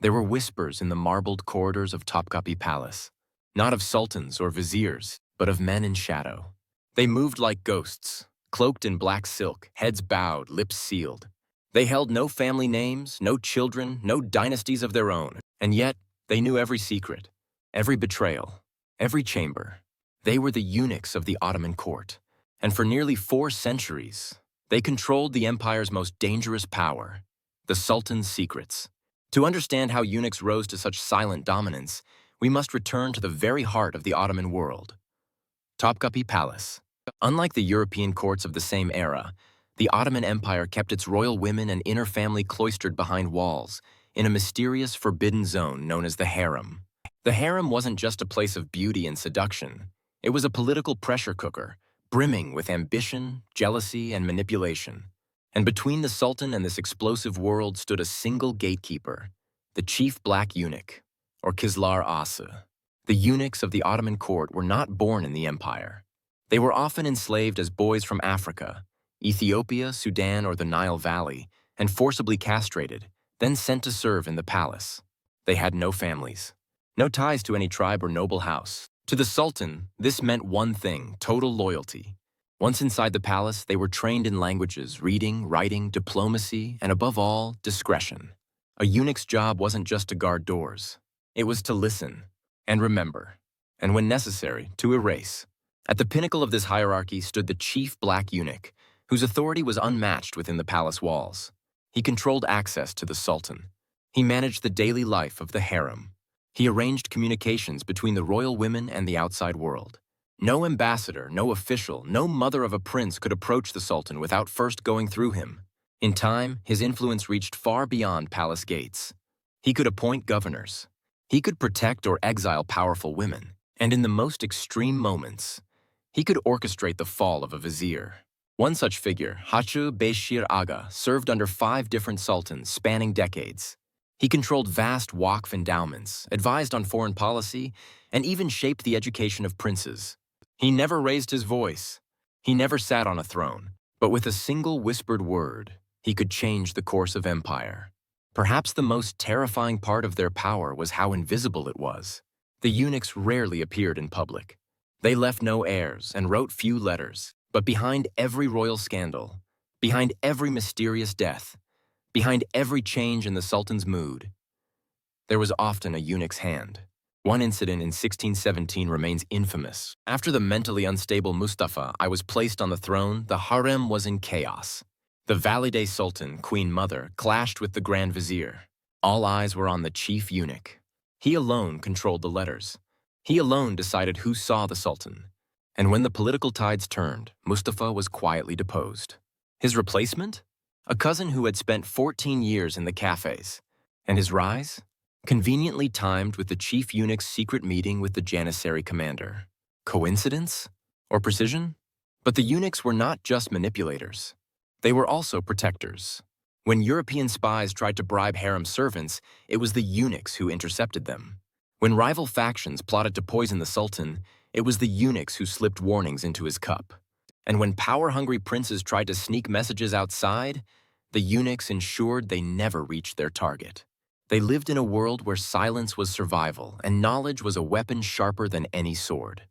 There were whispers in the marbled corridors of Topkapi Palace, not of sultans or viziers, but of men in shadow. They moved like ghosts, cloaked in black silk, heads bowed, lips sealed. They held no family names, no children, no dynasties of their own, and yet they knew every secret, every betrayal, every chamber. They were the eunuchs of the Ottoman court, and for nearly 4 centuries, they controlled the empire's most dangerous power, the Sultan's secrets. To understand how eunuchs rose to such silent dominance, we must return to the very heart of the Ottoman world. Topkapi Palace. Unlike the European courts of the same era, the Ottoman Empire kept its royal women and inner family cloistered behind walls, in a mysterious forbidden zone known as the Harem. The Harem wasn't just a place of beauty and seduction. It was a political pressure cooker, brimming with ambition, jealousy, and manipulation. And between the Sultan and this explosive world stood a single gatekeeper, the chief black eunuch, or Kizlar Asa. The eunuchs of the Ottoman court were not born in the empire. They were often enslaved as boys from Africa, Ethiopia, Sudan, or the Nile Valley, and forcibly castrated, then sent to serve in the palace. They had no families, no ties to any tribe or noble house. To the Sultan, this meant one thing: total loyalty. Once inside the palace, they were trained in languages, reading, writing, diplomacy, and above all, discretion. A eunuch's job wasn't just to guard doors. It was to listen and remember, and when necessary, to erase. At the pinnacle of this hierarchy stood the chief black eunuch, whose authority was unmatched within the palace walls. He controlled access to the Sultan. He managed the daily life of the harem. He arranged communications between the royal women and the outside world. No ambassador, no official, no mother of a prince could approach the Sultan without first going through him. In time, his influence reached far beyond palace gates. He could appoint governors. He could protect or exile powerful women. And in the most extreme moments, he could orchestrate the fall of a vizier. One such figure, Hachu Beshir Aga, served under 5 different sultans spanning decades. He controlled vast Waqf endowments, advised on foreign policy, and even shaped the education of princes. He never raised his voice. He never sat on a throne, but with a single whispered word, he could change the course of empire. Perhaps the most terrifying part of their power was how invisible it was. The eunuchs rarely appeared in public. They left no heirs and wrote few letters, but behind every royal scandal, behind every mysterious death, behind every change in the Sultan's mood, there was often a eunuch's hand. One incident in 1617 remains infamous. After the mentally unstable Mustafa I was placed on the throne, the harem was in chaos. The Valide Sultan, Queen Mother, clashed with the Grand Vizier. All eyes were on the chief eunuch. He alone controlled the letters. He alone decided who saw the Sultan. And when the political tides turned, Mustafa was quietly deposed. His replacement? A cousin who had spent 14 years in the cafes. And his rise? Conveniently timed with the chief eunuch's secret meeting with the Janissary commander. Coincidence? Or precision? But the eunuchs were not just manipulators. They were also protectors. When European spies tried to bribe harem servants, it was the eunuchs who intercepted them. When rival factions plotted to poison the Sultan, it was the eunuchs who slipped warnings into his cup. And when power-hungry princes tried to sneak messages outside, the eunuchs ensured they never reached their target. They lived in a world where silence was survival and knowledge was a weapon sharper than any sword.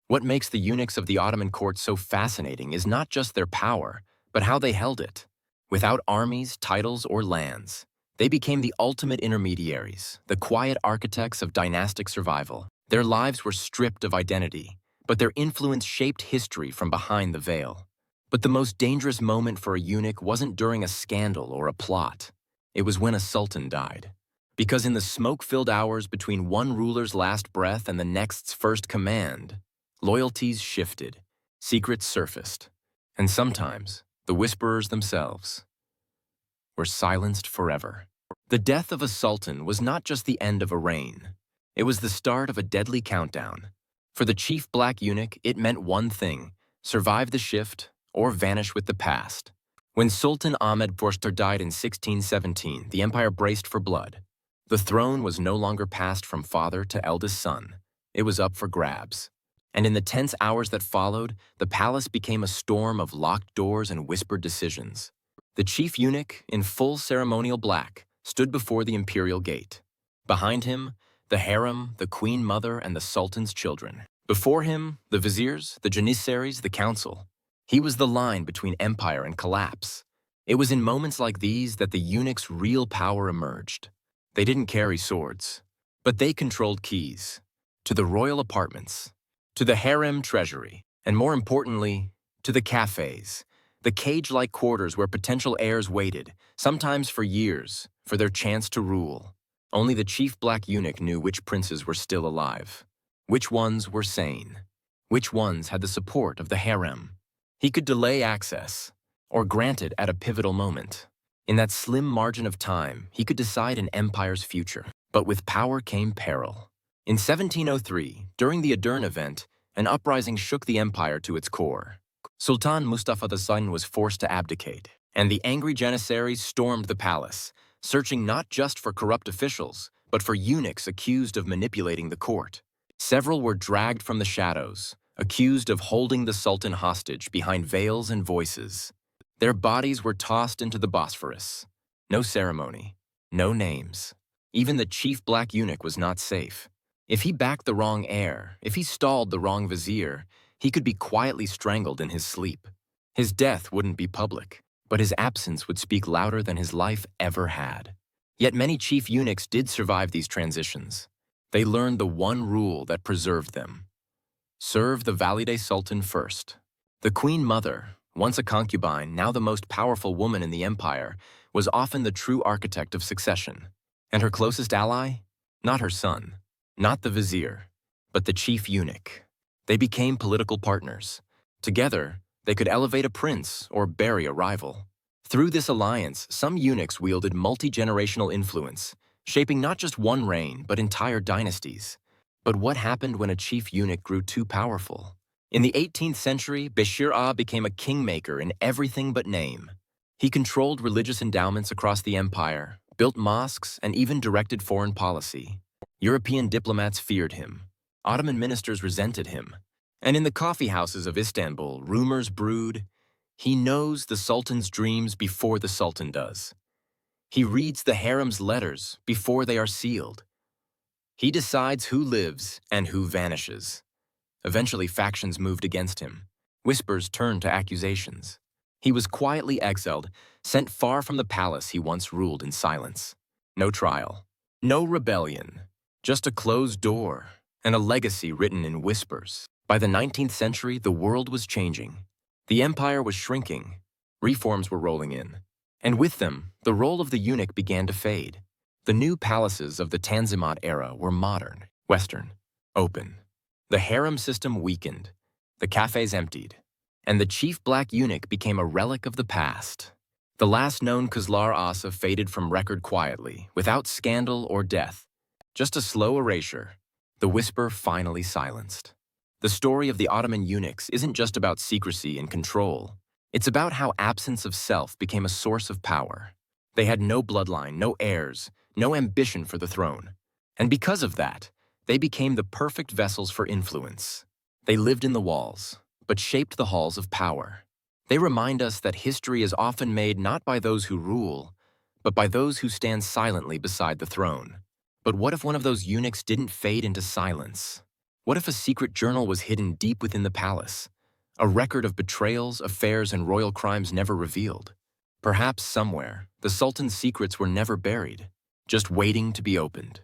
What makes the eunuchs of the Ottoman court so fascinating is not just their power, but how they held it. Without armies, titles, or lands, they became the ultimate intermediaries, the quiet architects of dynastic survival. Their lives were stripped of identity, but their influence shaped history from behind the veil. But the most dangerous moment for a eunuch wasn't during a scandal or a plot. It was when a sultan died. Because in the smoke-filled hours between one ruler's last breath and the next's first command, loyalties shifted, secrets surfaced, and sometimes the whisperers themselves were silenced forever. The death of a sultan was not just the end of a reign. It was the start of a deadly countdown. For the chief black eunuch, it meant one thing: survive the shift or vanish with the past. When Sultan Ahmed Forster died in 1617, the empire braced for blood. The throne was no longer passed from father to eldest son. It was up for grabs. And in the tense hours that followed, the palace became a storm of locked doors and whispered decisions. The chief eunuch, in full ceremonial black, stood before the imperial gate. Behind him, the harem, the queen mother, and the sultan's children. Before him, the viziers, the janissaries, the council. He was the line between empire and collapse. It was in moments like these that the eunuchs' real power emerged. They didn't carry swords, but they controlled keys to the royal apartments, to the harem treasury, and more importantly, to the cafes, the cage-like quarters where potential heirs waited, sometimes for years, for their chance to rule. Only the chief black eunuch knew which princes were still alive, which ones were sane, which ones had the support of the harem. He could delay access, or grant it at a pivotal moment. In that slim margin of time, he could decide an empire's future. But with power came peril. In 1703, during the Edirne event, an uprising shook the empire to its core. Sultan Mustafa II was forced to abdicate, and the angry janissaries stormed the palace, searching not just for corrupt officials, but for eunuchs accused of manipulating the court. Several were dragged from the shadows, accused of holding the Sultan hostage behind veils and voices. Their bodies were tossed into the Bosphorus. No ceremony, no names. Even the chief black eunuch was not safe. If he backed the wrong heir, if he stalled the wrong vizier, he could be quietly strangled in his sleep. His death wouldn't be public, but his absence would speak louder than his life ever had. Yet many chief eunuchs did survive these transitions. They learned the one rule that preserved them. Serve the Valide Sultan first. The queen mother, once a concubine, now the most powerful woman in the empire, was often the true architect of succession. And her closest ally? Not her son, not the vizier, but the chief eunuch. They became political partners. Together, they could elevate a prince or bury a rival. Through this alliance, some eunuchs wielded multi-generational influence, shaping not just one reign, but entire dynasties. But what happened when a chief eunuch grew too powerful? In the 18th century, Bashir Ah became a kingmaker in everything but name. He controlled religious endowments across the empire, built mosques, and even directed foreign policy. European diplomats feared him. Ottoman ministers resented him. And in the coffee houses of Istanbul, rumors brewed. He knows the Sultan's dreams before the Sultan does. He reads the harem's letters before they are sealed. He decides who lives and who vanishes. Eventually, factions moved against him. Whispers turned to accusations. He was quietly exiled, sent far from the palace he once ruled in silence. No trial, no rebellion, just a closed door and a legacy written in whispers. By the 19th century, the world was changing. The empire was shrinking. Reforms were rolling in. And with them, the role of the eunuch began to fade. The new palaces of the Tanzimat era were modern, Western, open. The harem system weakened. The cafes emptied. And the chief black eunuch became a relic of the past. The last known Kızlar Asa faded from record quietly, without scandal or death. Just a slow erasure. The whisper finally silenced. The story of the Ottoman eunuchs isn't just about secrecy and control. It's about how absence of self became a source of power. They had no bloodline, no heirs, no ambition for the throne. And because of that, they became the perfect vessels for influence. They lived in the walls, but shaped the halls of power. They remind us that history is often made not by those who rule, but by those who stand silently beside the throne. But what if one of those eunuchs didn't fade into silence? What if a secret journal was hidden deep within the palace? A record of betrayals, affairs, and royal crimes never revealed. Perhaps somewhere, the Sultan's secrets were never buried, just waiting to be opened.